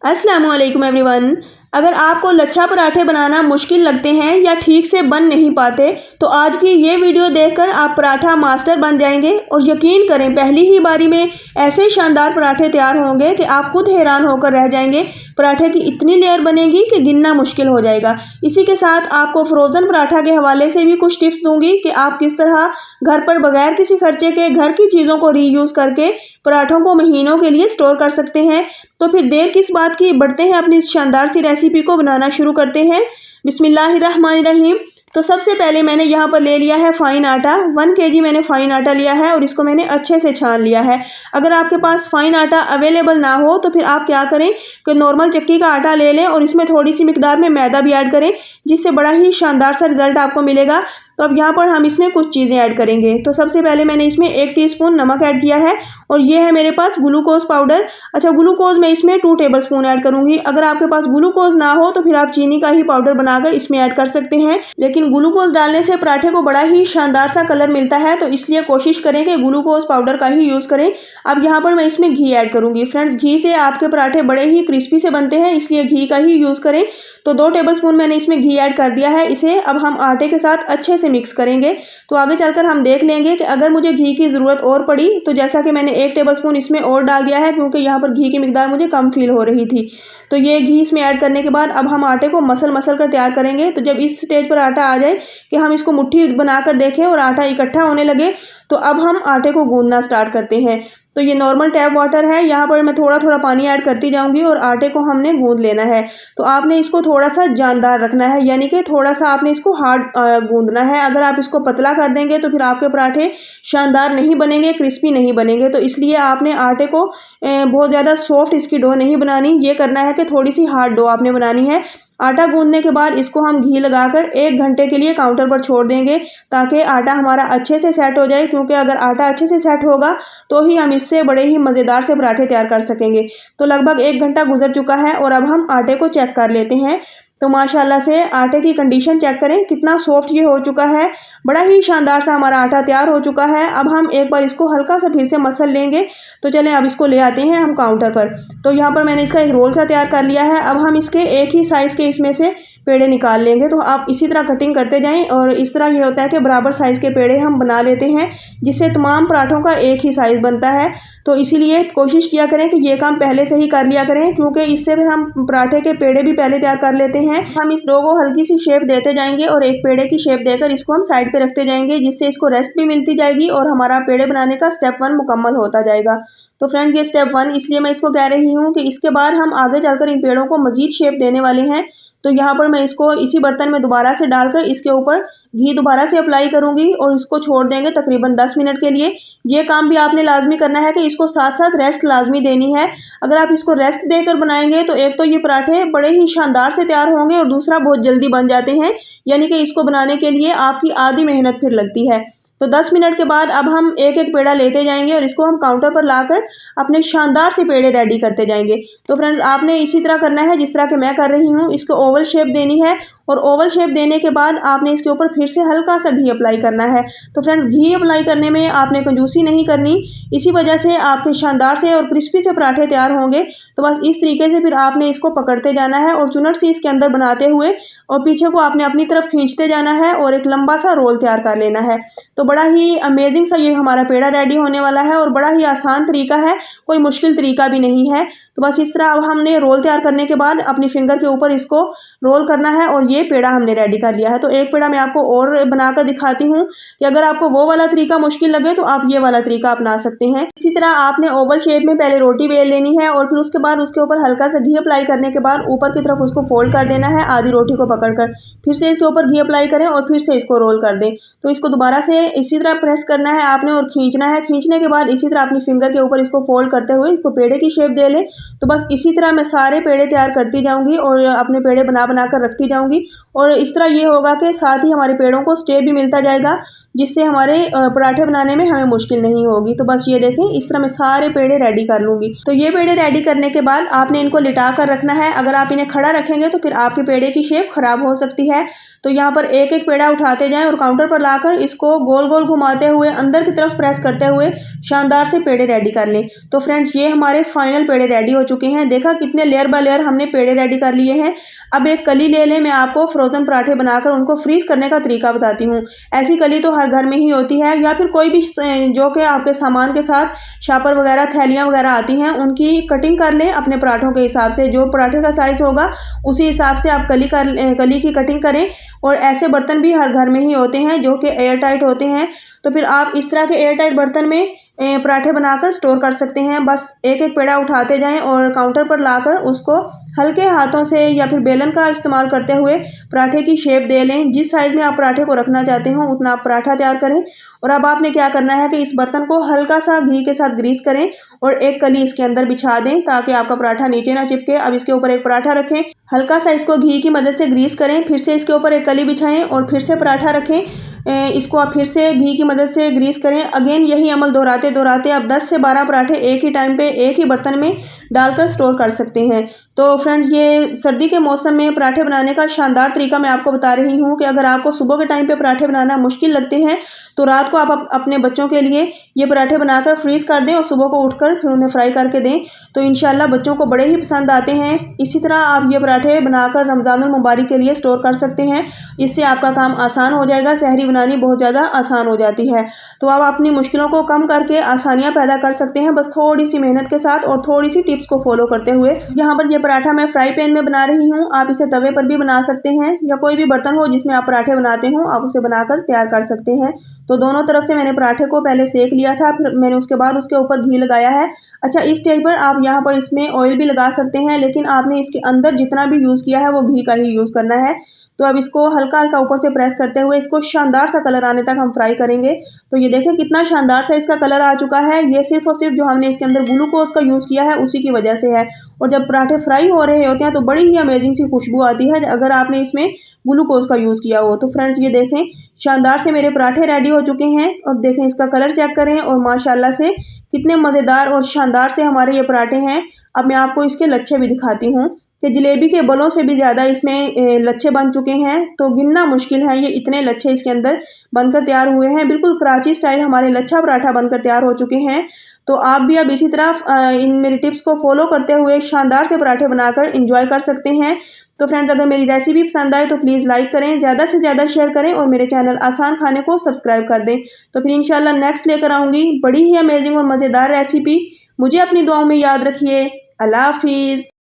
अस्सलामु अलैकुम एवरीवन। अगर आपको लच्छा पराठे बनाना मुश्किल लगते हैं या ठीक से बन नहीं पाते तो आज की ये वीडियो देखकर आप पराठा मास्टर बन जाएंगे और यकीन करें पहली ही बारी में ऐसे शानदार पराठे तैयार होंगे कि आप खुद हैरान होकर रह जाएंगे। पराठे की इतनी लेयर बनेगी कि गिनना मुश्किल हो जाएगा। इसी के साथ आपको फ्रोज़न पराठा के हवाले से भी कुछ टिप्स दूंगी कि आप किस तरह घर पर बगैर किसी खर्चे के घर की चीज़ों को रीयूज़ करके पराठों को महीनों के लिए स्टोर कर सकते हैं। तो फिर देर किस बात की, बढ़ते हैं अपनी इस शानदार सी रेसिपी को बनाना शुरू करते हैं। बिस्मिल्लाहिर्रहमानिर्रहीम। तो सबसे पहले मैंने यहाँ पर ले लिया है फ़ाइन आटा। 1 kg मैंने फ़ाइन आटा लिया है और इसको मैंने अच्छे से छान लिया है। अगर आपके पास फ़ाइन आटा अवेलेबल ना हो तो फिर आप क्या करें कि नॉर्मल चक्की का आटा ले लें और इसमें थोड़ी सी मिकदार में मैदा भी ऐड करें, जिससे बड़ा ही शानदार सा रिजल्ट आपको मिलेगा। तो अब यहाँ पर हम इसमें कुछ चीज़ें ऐड करेंगे। तो सबसे पहले मैंने इसमें 1 टीस्पून नमक ऐड किया है और ये है मेरे पास ग्लूकोज़ पाउडर। अच्छा, ग्लूकोज़ मैं इसमें 2 टेबलस्पून ऐड करूँगी। अगर आपके पास ग्लूकोज़ ना हो तो फिर आप चीनी का ही पाउडर बनाकर इसमें ऐड कर सकते हैं, लेकिन ग्लूकोज़ डालने से पराठे को बड़ा ही शानदार सा कलर मिलता है, तो इसलिए कोशिश करें कि ग्लूकोज़ पाउडर का ही यूज़ करें। अब यहाँ पर मैं इसमें घी ऐड करूँगी। फ्रेंड्स, घी से आपके पराठे बड़े ही क्रिस्पी से बनते हैं, इसलिए घी का ही यूज़ करें। तो 2 टेबलस्पून मैंने इसमें घी ऐड कर दिया है। इसे अब हम आटे के साथ अच्छे से मिक्स करेंगे। तो आगे चलकर हम देख लेंगे कि अगर मुझे घी की ज़रूरत और पड़ी तो जैसा कि मैंने 1 टेबलस्पून इसमें और डाल दिया है, क्योंकि यहाँ पर घी की मिकदार मुझे कम फील हो रही थी। तो ये घी इसमें ऐड करने के बाद अब हम आटे को मसल कर तैयार करेंगे। तो जब इस स्टेज पर आटा आ जाए कि हम इसको मुट्ठी बनाकर देखें और आटा इकट्ठा होने लगे, तो अब हम आटे को गूंदना स्टार्ट करते हैं। तो ये नॉर्मल टैप वाटर है, यहाँ पर मैं थोड़ा थोड़ा पानी ऐड करती जाऊंगी और आटे को हमने गूंद लेना है। तो आपने इसको थोड़ा सा जानदार रखना है, यानी कि थोड़ा सा आपने इसको हार्ड गूंदना है। अगर आप इसको पतला कर देंगे तो फिर आपके पराठे शानदार नहीं बनेंगे, क्रिस्पी नहीं बनेंगे। तो इसलिए आपने आटे को बहुत ज़्यादा सॉफ्ट इसकी डो नहीं बनानी, ये करना है कि थोड़ी सी हार्ड डो आपने बनानी है। आटा गूंदने के बाद इसको हम घी लगाकर 1 घंटे के लिए काउंटर पर छोड़ देंगे, ताकि आटा हमारा अच्छे से सेट हो जाए, क्योंकि अगर आटा अच्छे से सेट होगा तो ही हम इससे बड़े ही मज़ेदार से पराठे तैयार कर सकेंगे। तो लगभग 1 घंटा गुजर चुका है और अब हम आटे को चेक कर लेते हैं। तो माशाल्लाह से आटे की कंडीशन चेक करें, कितना सॉफ्ट ये हो चुका है। बड़ा ही शानदार सा हमारा आटा तैयार हो चुका है। अब हम एक बार इसको हल्का सा फिर से मसल लेंगे। तो चलें अब इसको ले आते हैं हम काउंटर पर। तो यहाँ पर मैंने इसका एक रोल सा तैयार कर लिया है। अब हम इसके एक ही साइज़ के इसमें से पेड़े निकाल लेंगे। तो आप इसी तरह कटिंग करते जाएं और इस तरह ये होता है कि बराबर साइज़ के पेड़े हम बना लेते हैं, जिससे तमाम पराठों का एक ही साइज़ बनता है। तो इसीलिए कोशिश किया करें कि ये काम पहले से ही कर लिया करें, क्योंकि इससे फिर हम पराठे के पेड़े भी पहले तैयार कर लेते हैं। हम इस डो को हल्की सी शेप देते जाएंगे और एक पेड़े की शेप देकर इसको हम साइड पे रखते जाएंगे, जिससे इसको रेस्ट भी मिलती जाएगी और हमारा पेड़े बनाने का स्टेप 1 मुकम्मल होता जाएगा। तो फ्रेंड, ये स्टेप 1 इसलिए मैं इसको कह रही हूँ कि इसके बाद हम आगे चलकर इन पेड़ों को मज़ीद शेप देने वाले हैं। तो यहाँ पर मैं इसको इसी बर्तन में दोबारा से डालकर इसके ऊपर घी दोबारा से अप्लाई करूँगी और इसको छोड़ देंगे तकरीबन 10 मिनट के लिए। ये काम भी आपने लाजमी करना है कि इसको साथ साथ रेस्ट लाजमी देनी है। अगर आप इसको रेस्ट देकर बनाएंगे तो एक तो ये पराठे बड़े ही शानदार से तैयार होंगे और दूसरा बहुत जल्दी बन जाते हैं, यानी कि इसको बनाने के लिए आपकी आधी मेहनत फिर लगती है। तो 10 मिनट के बाद अब हम एक एक पेड़ा लेते जाएंगे और इसको हम काउंटर पर लाकर अपने शानदार से पेड़े रेडी करते जाएंगे। तो फ्रेंड्स, आपने इसी तरह करना है जिस तरह कि मैं कर रही हूँ। इसको ओवल शेप देनी है और ओवल शेप देने के बाद आपने इसके ऊपर फिर से हल्का सा घी अप्लाई करना है। तो फ्रेंड्स, घी अप्लाई करने में आपने कंजूसी नहीं करनी, इसी वजह से आपके शानदार से और क्रिस्पी से पराठे तैयार होंगे। तो बस इस तरीके से फिर आपने इसको पकड़ते जाना है और चुनट सी इसके अंदर बनाते हुए और पीछे को आपने अपनी तरफ खींचते जाना है और एक लंबा सा रोल तैयार कर लेना है। तो बड़ा ही अमेजिंग सा ये हमारा पेड़ा रेडी होने वाला है और बड़ा ही आसान तरीका है, कोई मुश्किल तरीका भी नहीं है। तो बस इस तरह अब हमने रोल तैयार करने के बाद अपनी फिंगर के ऊपर इसको रोल करना है और ये पेड़ा हमने रेडी कर लिया है। तो एक पेड़ा मैं आपको और बनाकर दिखाती हूँ कि अगर आपको वो वाला तरीका मुश्किल लगे तो आप ये वाला तरीका अपना सकते हैं। इसी तरह आपने ओवल शेप में पहले रोटी बेल लेनी है और फिर उसके बाद उसके ऊपर हल्का सा घी अप्लाई करने के बाद ऊपर की तरफ उसको फोल्ड कर देना है आधी रोटी को पकड़कर। फिर से इसके ऊपर घी अप्लाई करें और फिर से इसको रोल कर दें। तो इसको दोबारा से इसी तरह प्रेस करना है आपने और खींचना है। खींचने के बाद इसी तरह अपनी फिंगर के ऊपर इसको फोल्ड करते हुए इसको पेड़े की शेप दे लें। तो बस इसी तरह मैं सारे पेड़े तैयार करती जाऊंगी और अपने पेड़े बना कर रखती जाऊंगी और इस तरह ये होगा कि साथ ही हमारे पेड़ों को स्टे भी मिलता जाएगा। जिससे हमारे पराठे बनाने में हमें मुश्किल नहीं होगी। तो बस ये देखें, इस तरह मैं सारे पेड़े रेडी कर लूँगी। तो ये पेड़े रेडी करने के बाद आपने इनको लिटा कर रखना है। अगर आप इन्हें खड़ा रखेंगे तो फिर आपके पेड़े की शेप खराब हो सकती है। तो यहाँ पर एक एक पेड़ा उठाते जाएं और काउंटर पर लाकर इसको गोल गोल घुमाते हुए अंदर की तरफ प्रेस करते हुए शानदार से पेड़े रेडी कर लें। तो फ्रेंड्स, ये हमारे फाइनल पेड़े रेडी हो चुके हैं। देखा कितने लेयर बाय लेयर हमने पेड़े रेडी कर लिए हैं। अब एक कली ले लें, मैं आपको फ्रोजन पराठे बनाकर उनको फ्रीज करने का तरीका बताती हूँ। ऐसी कली तो हर घर में ही होती है, या फिर कोई भी जो कि आपके सामान के साथ शापर वगैरह, थैलियाँ वगैरह आती हैं, उनकी कटिंग कर लें अपने पराठों के हिसाब से। जो पराठे का साइज होगा उसी हिसाब से आप कली की कटिंग करें। और ऐसे बर्तन भी हर घर में ही होते हैं जो कि एयर टाइट होते हैं। तो फिर आप इस तरह के एयर टाइट बर्तन में पराठे बनाकर स्टोर कर सकते हैं। बस एक एक पेड़ा उठाते जाएं और काउंटर पर लाकर उसको हल्के हाथों से या फिर बेलन का इस्तेमाल करते हुए पराठे की शेप दे लें। जिस साइज़ में आप पराठे को रखना चाहते हो उतना आप पराठा तैयार करें। और अब आपने क्या करना है कि इस बर्तन को हल्का सा घी के साथ ग्रीस करें और एक कली इसके अंदर बिछा दें ताकि आपका पराठा नीचे ना चिपके। अब इसके ऊपर एक पराठा रखें, हल्का सा इसको घी की मदद से ग्रीस करें, फिर से इसके ऊपर एक कली बिछाएं और फिर से पराठा रखें। इसको आप फिर से घी की मदद से ग्रीस करें। अगेन यही अमल दोहराते दोहराते आप 10 से 12 पराठे एक ही टाइम पे एक ही बर्तन में डालकर स्टोर कर सकते हैं। तो फ्रेंड्स, ये सर्दी के मौसम में पराठे बनाने का शानदार तरीका मैं आपको बता रही हूँ कि अगर आपको सुबह के टाइम पे पराठे बनाना मुश्किल लगते हैं तो रात को आप अपने बच्चों के लिए ये पराठे बनाकर फ्रीज कर दें और सुबह को उठकर फिर उन्हें फ्राई करके दें। तो इंशाल्लाह बच्चों को बड़े ही पसंद आते हैं। इसी तरह आप ये पराठे बनाकर रमज़ानुल मुबारक के लिए स्टोर कर सकते हैं। इससे आपका काम आसान हो जाएगा, सहरी बनानी बहुत ज़्यादा आसान हो जाती है। तो आप अपनी मुश्किलों को कम करके आसानियाँ पैदा कर सकते हैं, बस थोड़ी सी मेहनत के साथ और थोड़ी सी टिप्स को फॉलो करते हुए। यहाँ पर ये पराठा मैं फ्राई पैन में बना रही हूँ, आप इसे तवे पर भी बना सकते हैं या कोई भी बर्तन हो जिसमें आप पराठे बनाते हो आप उसे बनाकर तैयार कर सकते हैं। तो दोनों तरफ से मैंने पराठे को पहले सेक लिया था, फिर मैंने उसके बाद उसके ऊपर घी लगाया है। अच्छा, इस स्टेज पर आप यहाँ पर इसमें ऑयल भी लगा सकते हैं, लेकिन आपने इसके अंदर जितना भी यूज़ किया है वो घी का ही यूज़ करना है। तो अब इसको हल्का हल्का ऊपर से प्रेस करते हुए इसको शानदार सा कलर आने तक हम फ्राई करेंगे। तो ये देखें कितना शानदार सा इसका कलर आ चुका है। ये सिर्फ और सिर्फ जो हमने इसके अंदर ग्लूकोज का यूज़ किया है उसी की वजह से है। और जब पराठे फ्राई हो रहे होते हैं तो बड़ी ही अमेजिंग सी खुशबू आती है अगर आपने इसमें ग्लूकोज का यूज़ किया हो। तो फ्रेंड्स, ये देखें शानदार से मेरे पराठे रेडी हो चुके हैं और देखें इसका कलर चेक करें और माशाल्लाह से कितने मज़ेदार और शानदार से हमारे ये पराठे हैं। अब मैं आपको इसके लच्छे भी दिखाती हूँ कि जलेबी के बलों से भी ज़्यादा इसमें लच्छे बन चुके हैं। तो गिनना मुश्किल है, ये इतने लच्छे इसके अंदर बनकर तैयार हुए हैं। बिल्कुल कराची स्टाइल हमारे लच्छा पराठा बनकर तैयार हो चुके हैं। तो आप भी अब इसी तरह इन मेरी टिप्स को फॉलो करते हुए शानदार से पराठे बनाकर इंजॉय कर सकते हैं। तो फ्रेंड्स, अगर मेरी रेसिपी पसंद आए तो प्लीज़ लाइक करें, ज़्यादा से ज़्यादा शेयर करें और मेरे चैनल आसान खाने को सब्सक्राइब कर दें। तो फिर इंशाल्लाह नेक्स्ट लेकर आऊँगी बड़ी ही अमेजिंग और मज़ेदार रेसिपी। मुझे अपनी दुआओं में याद रखिए। अल्लाह हाफिज़।